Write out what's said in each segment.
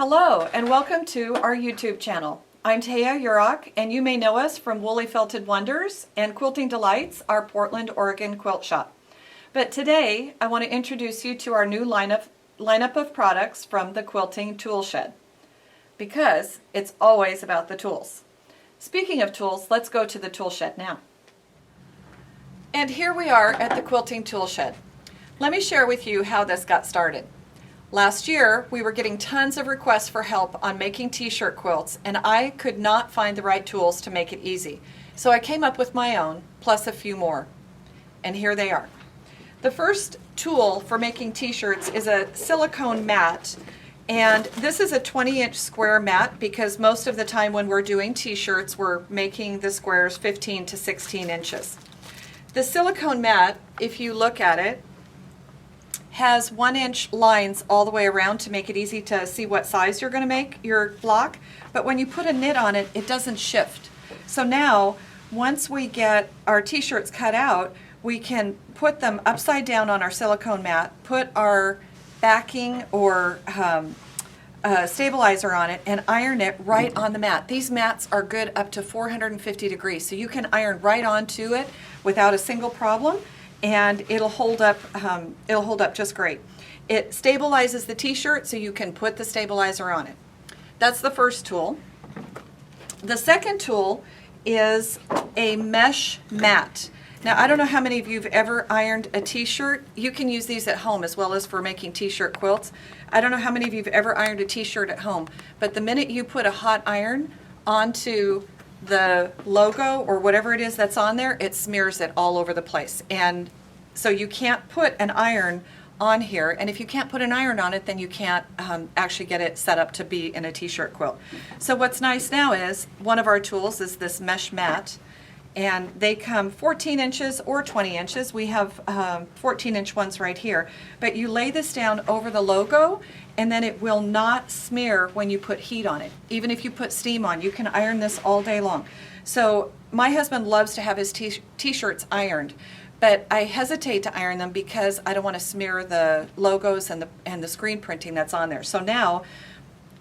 Hello and welcome to our YouTube channel. I'm Taya Urok and you may know us from Woolly Felted Wonders and Quilting Delights, our Portland, Oregon quilt shop. But today I want to introduce you to our new lineup of products from the Quilting Toolshed, because it's always about the tools. Speaking of tools, let's go to the toolshed now. And here we are at the Quilting Toolshed. Let me share with you how this got started. Last year, we were getting tons of requests for help on making T-shirt quilts, and I could not find the right tools to make it easy. So I came up with my own, plus a few more. And here they are. The first tool for making T-shirts is a silicone mat. And this is a 20-inch square mat because most of the time when we're doing T-shirts, we're making the squares 15 to 16 inches. The silicone mat, if you look at it, has 1-inch lines all the way around to make it easy to see what size you're going to make your block. But when you put a knit on it, it doesn't shift. So now, once we get our T-shirts cut out, we can put them upside down on our silicone mat, put our backing or stabilizer on it, and iron it right on the mat. These mats are good up to 450 degrees, so you can iron right onto it without a single problem, and it'll hold up just great. It stabilizes the T-shirt so you can put the stabilizer on it. That's the first tool. The second tool is a mesh mat. Now, I don't know how many of you have ever ironed a T-shirt. You can use these at home as well as for making T-shirt quilts. I don't know how many of you have ever ironed a T-shirt at home, but the minute you put a hot iron onto the logo or whatever it is that's on there, it smears it all over the place. And so you can't put an iron on here, and if you can't put an iron on it, then you can't actually get it set up to be in a T-shirt quilt. So what's nice now is one of our tools is this mesh mat, and they come 14 inches or 20 inches. We have 14-inch ones right here. But you lay this down over the logo, and then it will not smear when you put heat on it. Even if you put steam on, you can iron this all day long. So my husband loves to have his T-shirts ironed, but I hesitate to iron them because I don't want to smear the logos and the screen printing that's on there. So now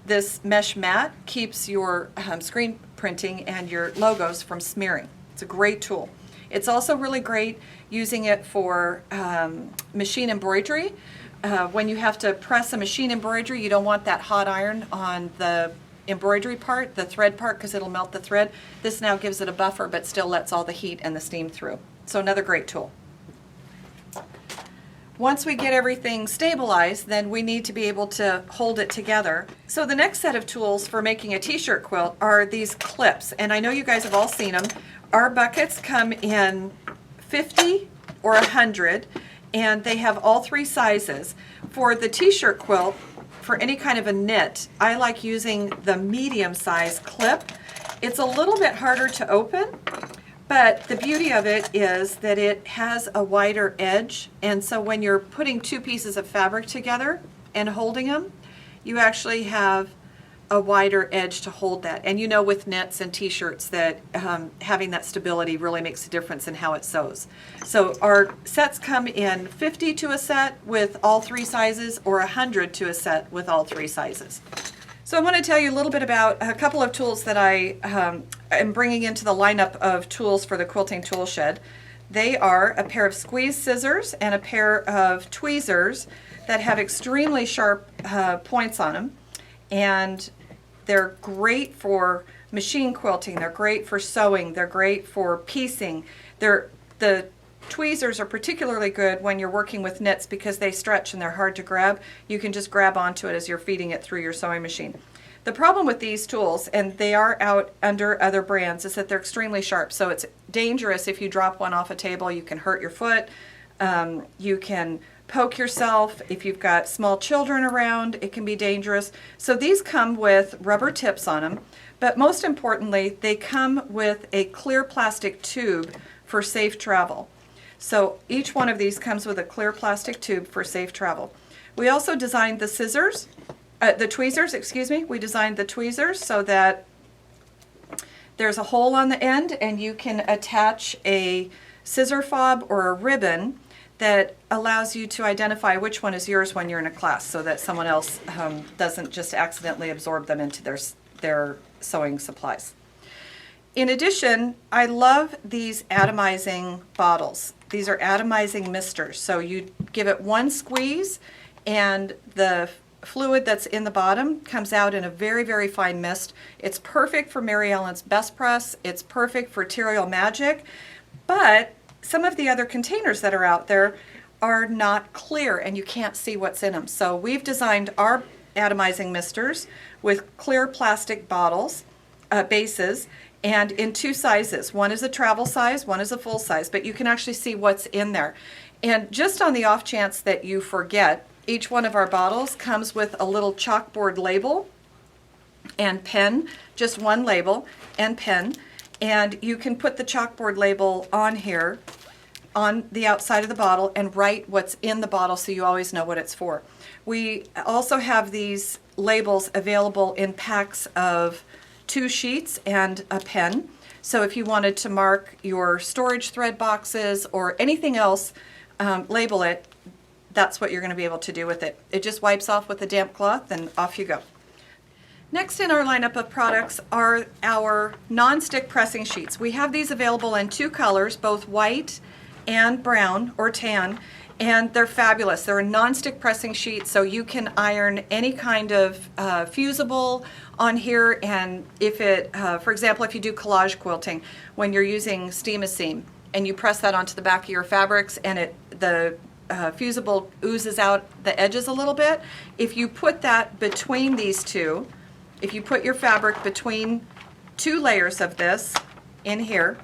this mesh mat keeps your screen printing and your logos from smearing. It's a great tool. It's also really great using it for machine embroidery. When you have to press a machine embroidery, you don't want that hot iron on the embroidery part, the thread part, because it'll melt the thread. This now gives it a buffer but still lets all the heat and the steam through. So another great tool. Once we get everything stabilized, then we need to be able to hold it together. So the next set of tools for making a T-shirt quilt are these clips, and I know you guys have all seen them. Our buckets come in 50 or 100, and they have all three sizes. For the T-shirt quilt, for any kind of a knit, I like using the medium size clip. It's a little bit harder to open, but the beauty of it is that it has a wider edge, and so when you're putting two pieces of fabric together and holding them, you actually have a wider edge to hold that. And you know with knits and T-shirts that having that stability really makes a difference in how it sews. So our sets come in 50 to a set with all three sizes, or 100 to a set with all three sizes. So I want to tell you a little bit about a couple of tools that I am bringing into the lineup of tools for the Quilting Toolshed. They are a pair of squeeze scissors and a pair of tweezers that have extremely sharp points on them. And they're great for machine quilting, they're great for sewing, they're great for piecing. The tweezers are particularly good when you're working with knits because they stretch and they're hard to grab. You can just grab onto it as you're feeding it through your sewing machine. The problem with these tools, and they are out under other brands, is that they're extremely sharp. So it's dangerous if you drop one off a table. You can hurt your foot. You can poke yourself. If you've got small children around, it can be dangerous. So these come with rubber tips on them, but most importantly, they come with a clear plastic tube for safe travel. So each one of these comes with a clear plastic tube for safe travel. We also designed the tweezers, excuse me. We designed the tweezers so that there's a hole on the end and you can attach a scissor fob or a ribbon that allows you to identify which one is yours when you're in a class, so that someone else doesn't just accidentally absorb them into their sewing supplies. In addition, I love these atomizing bottles. These are atomizing misters. So you give it one squeeze and the fluid that's in the bottom comes out in a very, very fine mist. It's perfect for Mary Ellen's Best Press. It's perfect for Material Magic. But some of the other containers that are out there are not clear and you can't see what's in them. So we've designed our atomizing misters with clear plastic bottles, bases, and in two sizes. One is a travel size, one is a full size, but you can actually see what's in there. And just on the off chance that you forget, each one of our bottles comes with a little chalkboard label and pen, just one label and pen. And you can put the chalkboard label on here on the outside of the bottle and write what's in the bottle so you always know what it's for. We also have these labels available in packs of 2 sheets and a pen. So if you wanted to mark your storage thread boxes or anything else, label it, that's what you're going to be able to do with it. It just wipes off with a damp cloth and off you go. Next in our lineup of products are our non-stick pressing sheets. We have these available in 2 colors, both white and brown or tan, and they're fabulous. They're a non-stick pressing sheet, so you can iron any kind of fusible on here. And if it, for example, if you do collage quilting, when you're using steam-a-seam and you press that onto the back of your fabrics and the fusible oozes out the edges a little bit, if you put that between these two, if you put your fabric between 2 layers of this in here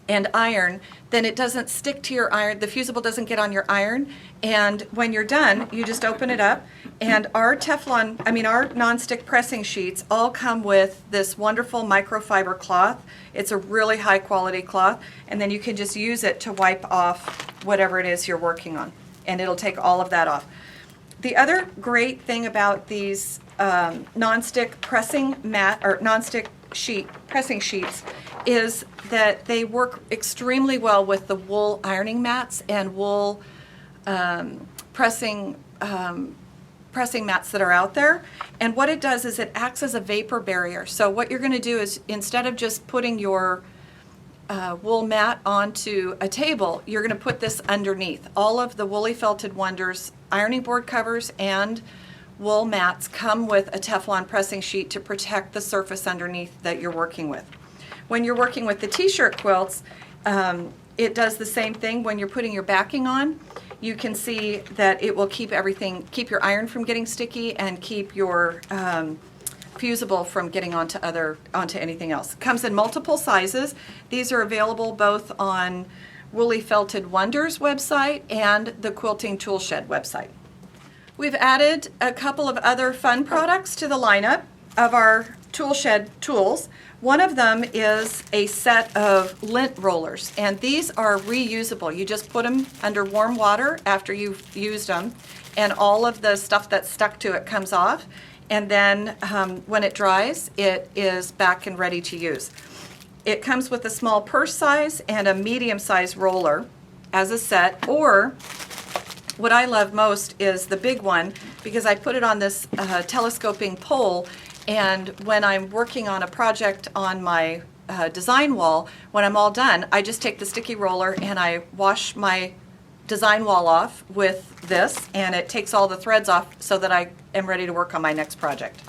and iron, then it doesn't stick to your iron, the fusible doesn't get on your iron, and when you're done, you just open it up, and our our non-stick pressing sheets all come with this wonderful microfiber cloth. It's a really high quality cloth, and then you can just use it to wipe off whatever it is you're working on, and it'll take all of that off. The other great thing about these non-stick pressing mat or non-stick sheet pressing sheets is that they work extremely well with the wool ironing mats and wool pressing mats that are out there. And what it does is it acts as a vapor barrier. So what you're going to do is, instead of just putting your wool mat onto a table, you're going to put this underneath. All of the Woolly Felted Wonders ironing board covers and wool mats come with a Teflon pressing sheet to protect the surface underneath that you're working with. When you're working with the T-shirt quilts, it does the same thing. When you're putting your backing on, you can see that it will keep your iron from getting sticky and keep your fusible from getting onto anything else. It comes in multiple sizes. These are available both on Woolly Felted Wonders website and the Quilting Toolshed website. We've added a couple of other fun products to the lineup of our Toolshed tools. One of them is a set of lint rollers, and these are reusable. You just put them under warm water after you've used them, and all of the stuff that's stuck to it comes off, and then when it dries, it is back and ready to use. It comes with a small purse size and a medium size roller as a set, or what I love most is the big one, because I put it on this telescoping pole, and when I'm working on a project on my design wall, when I'm all done, I just take the sticky roller and I wash my design wall off with this, and it takes all the threads off so that I am ready to work on my next project.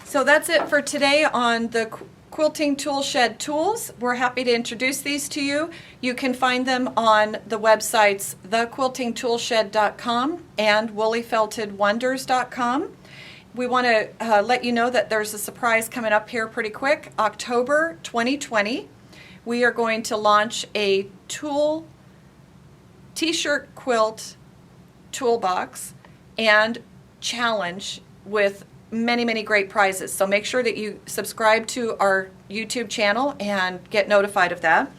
So that's it for today on the Quilting Toolshed tools. We're happy to introduce these to you. You can find them on the websites thequiltingtoolshed.com and woollyfeltedwonders.com. We want to let you know that there's a surprise coming up here pretty quick. October 2020, we are going to launch a T-shirt quilt toolbox and challenge with many, many great prizes. So make sure that you subscribe to our YouTube channel and get notified of that.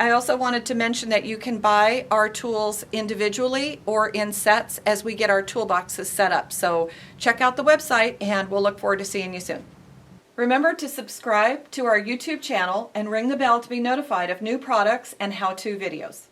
I also wanted to mention that you can buy our tools individually or in sets as we get our toolboxes set up. So check out the website, and we'll look forward to seeing you soon. Remember to subscribe to our YouTube channel and ring the bell to be notified of new products and how-to videos.